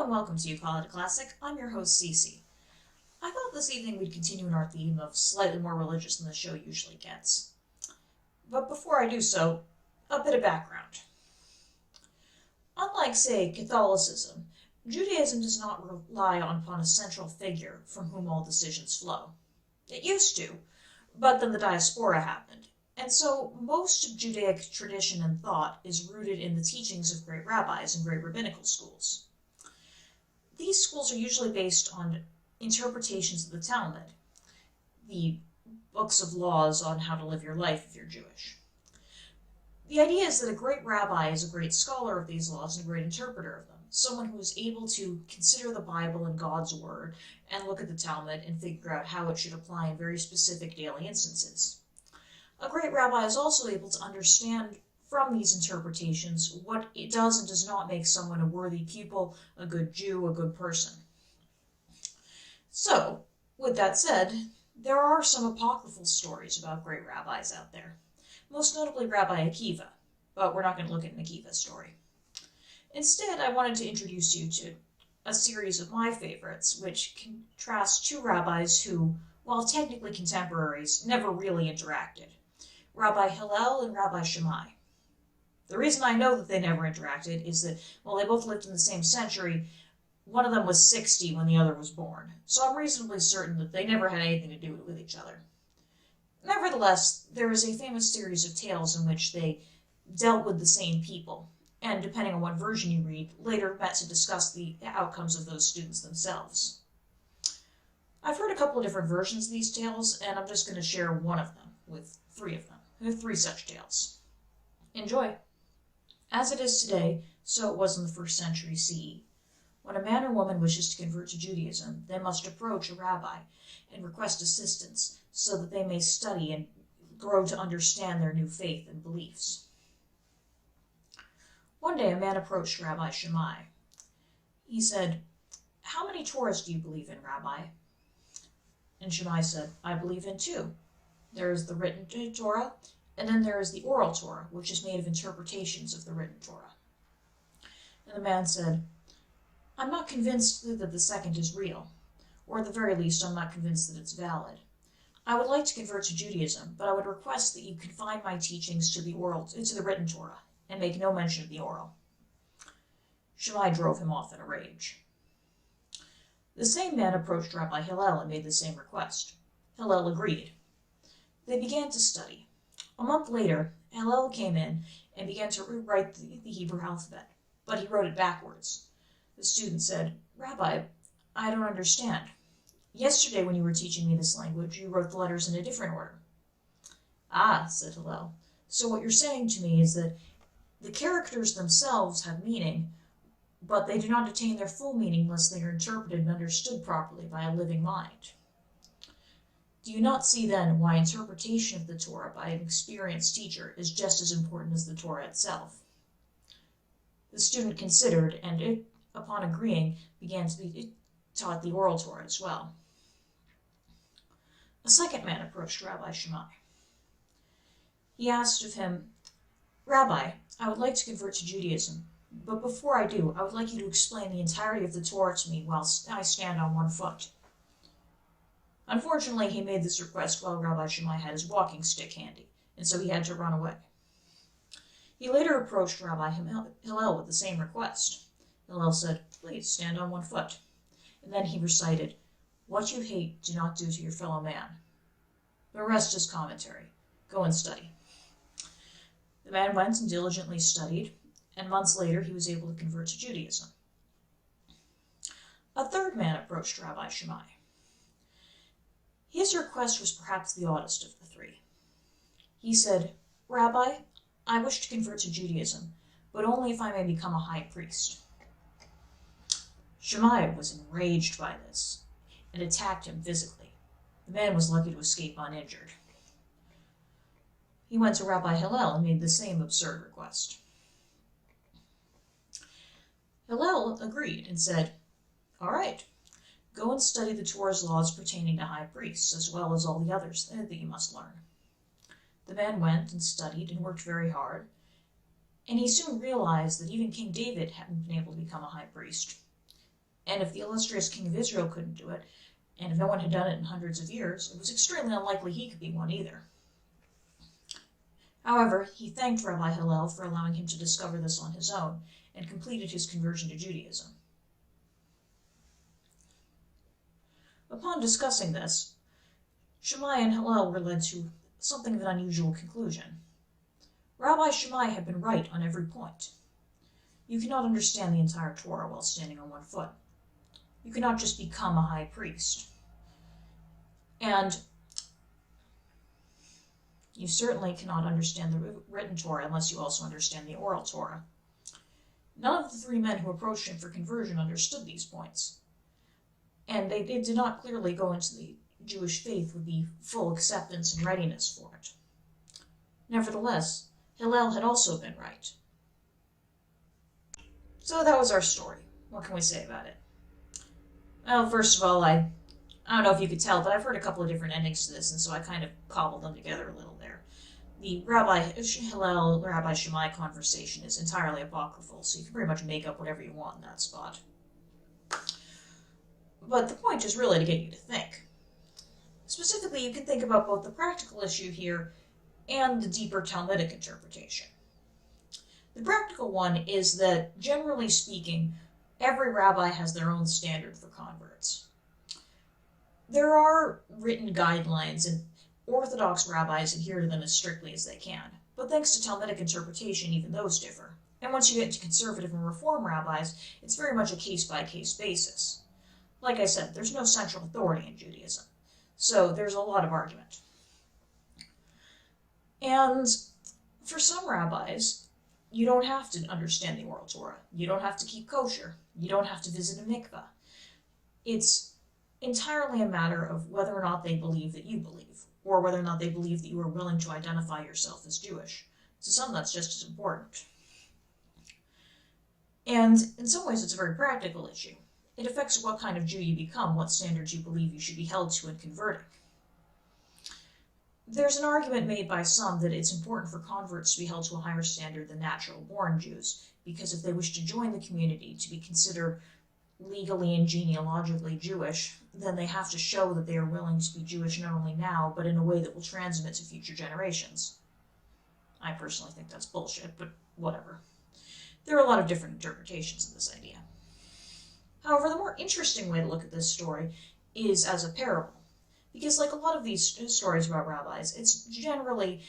and welcome to You Call It a Classic. I'm your host, Cece. I thought this evening we'd continue in our theme of slightly more religious than the show usually gets. But before I do so, a bit of background. Unlike, say, Catholicism, Judaism does not rely upon a central figure from whom all decisions flow. It used to, but then the diaspora happened, and so most of Judaic tradition and thought is rooted in the teachings of great rabbis and great rabbinical schools. These schools are usually based on interpretations of the Talmud, the books of laws on how to live your life if you're Jewish. The idea is that a great rabbi is a great scholar of these laws and a great interpreter of them, someone who is able to consider the Bible and God's word and look at the Talmud and figure out how it should apply in very specific daily instances. A great rabbi is also able to understand from these interpretations what it does and does not make someone a worthy pupil, a good Jew, a good person. So, with that said, there are some apocryphal stories about great rabbis out there, most notably Rabbi Akiva, but we're not going to look at an Akiva story. Instead, I wanted to introduce you to a series of my favorites, which contrast two rabbis who, while technically contemporaries, never really interacted, Rabbi Hillel and Rabbi Shammai. The reason I know that they never interacted is that, while they both lived in the same century, one of them was 60 when the other was born, so I'm reasonably certain that they never had anything to do with each other. Nevertheless, there is a famous series of tales in which they dealt with the same people, and depending on what version you read, later met to discuss the outcomes of those students themselves. I've heard a couple of different versions of these tales, and I'm just going to share one of them with three of them. There are three such tales. Enjoy! As it is today, so it was in the 1st century CE. When a man or woman wishes to convert to Judaism, they must approach a rabbi and request assistance so that they may study and grow to understand their new faith and beliefs. One day a man approached Rabbi Shammai. He said, "How many Torahs do you believe in, Rabbi?" And Shammai said, "I believe in two. There is the written Torah, and then there is the oral Torah, which is made of interpretations of the written Torah." And the man said, "I'm not convinced that the second is real, or at the very least I'm not convinced that it's valid. I would like to convert to Judaism, but I would request that you confine my teachings to the written Torah, and make no mention of the oral." Shammai drove him off in a rage. The same man approached Rabbi Hillel and made the same request. Hillel agreed. They began to study. A month later, Hillel came in and began to rewrite the Hebrew alphabet, but he wrote it backwards. The student said, "Rabbi, I don't understand. Yesterday when you were teaching me this language, you wrote the letters in a different order." "Ah," said Hillel, "so what you're saying to me is that the characters themselves have meaning, but they do not attain their full meaning unless they are interpreted and understood properly by a living mind. Do you not see then why interpretation of the Torah by an experienced teacher is just as important as the Torah itself?" The student considered, and upon agreeing, began to be taught the oral Torah as well. A second man approached Rabbi Shammai. He asked of him, "Rabbi, I would like to convert to Judaism, but before I do, I would like you to explain the entirety of the Torah to me while I stand on one foot." Unfortunately, he made this request while Rabbi Shammai had his walking stick handy, and so he had to run away. He later approached Rabbi Hillel with the same request. Hillel said, "Please stand on one foot." And then he recited, "What you hate, do not do to your fellow man." The rest is commentary. Go and study. The man went and diligently studied, and months later he was able to convert to Judaism. A third man approached Rabbi Shammai. His request was perhaps the oddest of the three. He said, "Rabbi, I wish to convert to Judaism, but only if I may become a high priest." Shammai was enraged by this and attacked him physically. The man was lucky to escape uninjured. He went to Rabbi Hillel and made the same absurd request. Hillel agreed and said, "All right, go and study the Torah's laws pertaining to high priests, as well as all the others that you must learn." The man went and studied and worked very hard, and he soon realized that even King David hadn't been able to become a high priest. and if the illustrious king of Israel couldn't do it, and if no one had done it in hundreds of years, it was extremely unlikely he could be one either. However, he thanked Rabbi Hillel for allowing him to discover this on his own, and completed his conversion to Judaism. Upon discussing this, Shammai and Hillel were led to something of an unusual conclusion. Rabbi Shammai had been right on every point. You cannot understand the entire Torah while standing on one foot. You cannot just become a high priest. And you certainly cannot understand the written Torah unless you also understand the oral Torah. None of the three men who approached him for conversion understood these points, and they did not clearly go into the Jewish faith with the full acceptance and readiness for it. Nevertheless, Hillel had also been right. So that was our story. What can we say about it? Well, first of all, I don't know if you could tell, but I've heard a couple of different endings to this, and so I kind of cobbled them together a little there. The Rabbi Hillel, Rabbi Shammai conversation is entirely apocryphal, so you can pretty much make up whatever you want in that spot. But the point is really to get you to think. Specifically, you can think about both the practical issue here and the deeper Talmudic interpretation. The practical one is that, generally speaking, every rabbi has their own standard for converts. There are written guidelines, and Orthodox rabbis adhere to them as strictly as they can, but thanks to Talmudic interpretation, even those differ. And once you get to conservative and reform rabbis, it's very much a case-by-case basis. Like I said, there's no central authority in Judaism, so there's a lot of argument. And for some rabbis, you don't have to understand the oral Torah. You don't have to keep kosher. You don't have to visit a mikveh. It's entirely a matter of whether or not they believe that you believe, or whether or not they believe that you are willing to identify yourself as Jewish. To some, that's just as important. And in some ways, it's a very practical issue. It affects what kind of Jew you become, what standards you believe you should be held to in converting. There's an argument made by some that it's important for converts to be held to a higher standard than natural-born Jews, because if they wish to join the community to be considered legally and genealogically Jewish, then they have to show that they are willing to be Jewish not only now, but in a way that will transmit to future generations. I personally think that's bullshit, but whatever. There are a lot of different interpretations of this idea. However, the more interesting way to look at this story is as a parable, because like a lot of these stories about rabbis, it's generally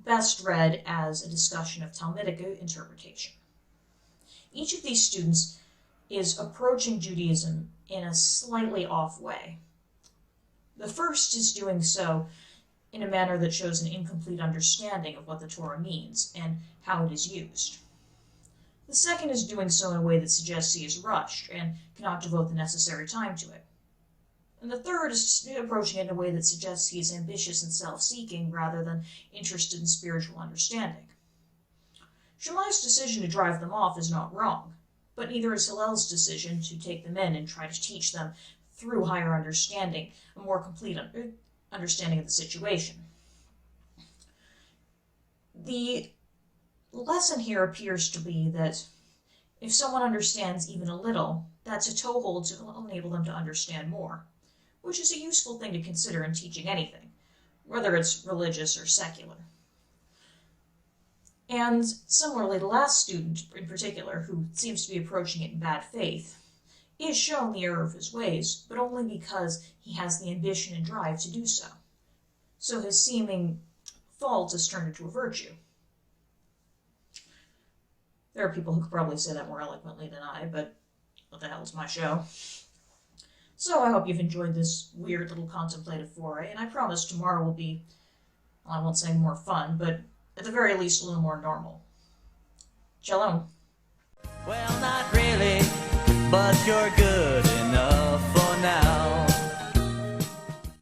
best read as a discussion of Talmudic interpretation. Each of these students is approaching Judaism in a slightly off way. The first is doing so in a manner that shows an incomplete understanding of what the Torah means and how it is used. The second is doing so in a way that suggests he is rushed and cannot devote the necessary time to it. And the third is approaching it in a way that suggests he is ambitious and self-seeking rather than interested in spiritual understanding. Shammai's decision to drive them off is not wrong, but neither is Hillel's decision to take them in and try to teach them through higher understanding, a more complete understanding of the situation. The lesson here appears to be that if someone understands even a little, that's a toehold to enable them to understand more, which is a useful thing to consider in teaching anything, whether it's religious or secular. And similarly, the last student in particular, who seems to be approaching it in bad faith, is shown the error of his ways, but only because he has the ambition and drive to do so. So his seeming fault is turned into a virtue. There are people who could probably say that more eloquently than I, but what the hell is my show? So I hope you've enjoyed this weird little contemplative foray, and I promise tomorrow will be, well, I won't say more fun, but at the very least a little more normal. Shalom. Well, not really, but you're good enough.